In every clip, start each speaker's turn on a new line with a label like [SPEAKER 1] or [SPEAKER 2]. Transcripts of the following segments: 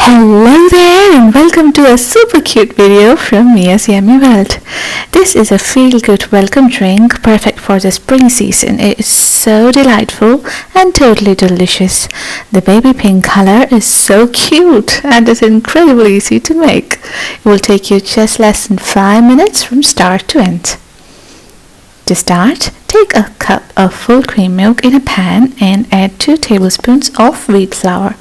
[SPEAKER 1] Hello there and welcome to a super cute video from Mia's Yummy World. This is a feel-good welcome drink perfect for the spring season. It is so delightful and totally delicious. The baby pink color is so cute and is incredibly easy to make. It will take you just less than 5 minutes from start to end. To start, take a cup of full cream milk in a pan and add 2 tablespoons of wheat flour.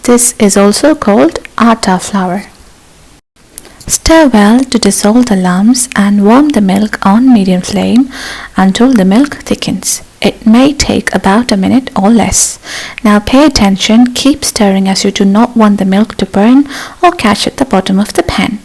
[SPEAKER 1] This is also called atta flour. Stir well to dissolve the lumps and warm the milk on medium flame until the milk thickens. It may take about a minute or less. Now pay attention, keep stirring as you do not want the milk to burn or catch at the bottom of the pan.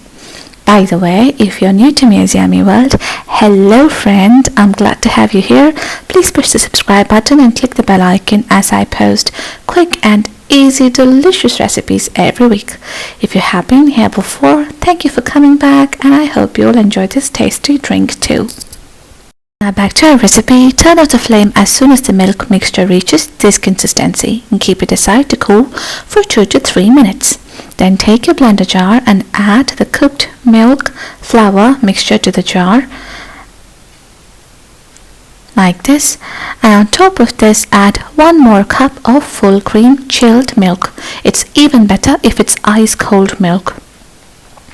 [SPEAKER 1] By the way, if you're new to Mia's Yummy World, hello friend, I'm glad to have you here. Please push the subscribe button and click the bell icon as I post quick and easy delicious recipes every week. If you have been here before, thank you for coming back and I hope you'll enjoy this tasty drink too. Now back to our recipe. Turn off the flame as soon as the milk mixture reaches this consistency and keep it aside to cool for 2 to 3 minutes. Then take your blender jar and add the cooked milk flour mixture to the jar like this, and on top of this add 1 more cup of full cream chilled milk. It's even better if it's ice cold milk.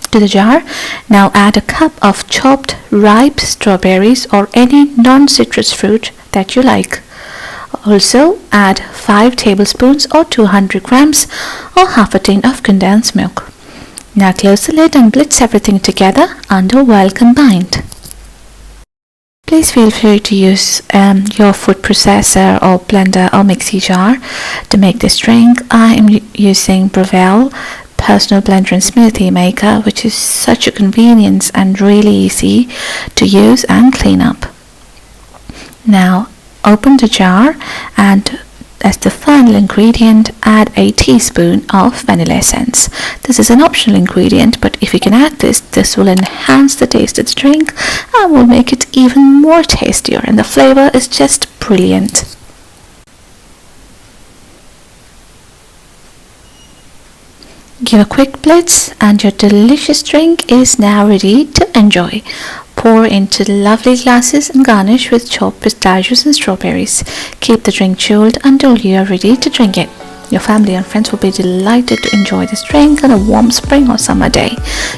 [SPEAKER 1] To the jar, now add a cup of chopped ripe strawberries or any non-citrus fruit that you like. Also add 5 tablespoons or 200 grams or half a tin of condensed milk. Now close the lid and blitz everything together until well combined. Please feel free to use your food processor or blender or mixie jar to make this drink. I am using Breville personal blender and smoothie maker, which is such a convenience and really easy to use and clean up. Now open the jar and as the final ingredient add a teaspoon of vanilla essence. This is an optional ingredient, but if you can add this will enhance the taste of the drink and will make it even more tastier, and the flavor is just brilliant. Give a quick blitz and your delicious drink is now ready to enjoy. Pour into lovely glasses and garnish with chopped pistachios and strawberries. Keep the drink chilled until you are ready to drink it. Your family and friends will be delighted to enjoy this drink on a warm spring or summer day.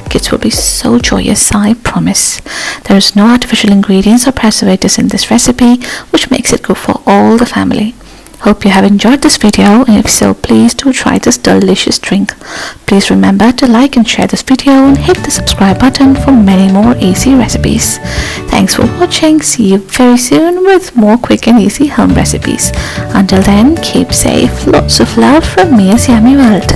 [SPEAKER 1] Kids will be so joyous, I promise. There is no artificial ingredients or preservatives in this recipe, which makes it good for all the family. Hope you have enjoyed this video, and if so, please do try this delicious drink. Please remember to like and share this video and hit the subscribe button for many more easy recipes. Thanks for watching. See you very soon with more quick and easy home recipes. Until then, keep safe. Lots of love from Mia's Yummy World.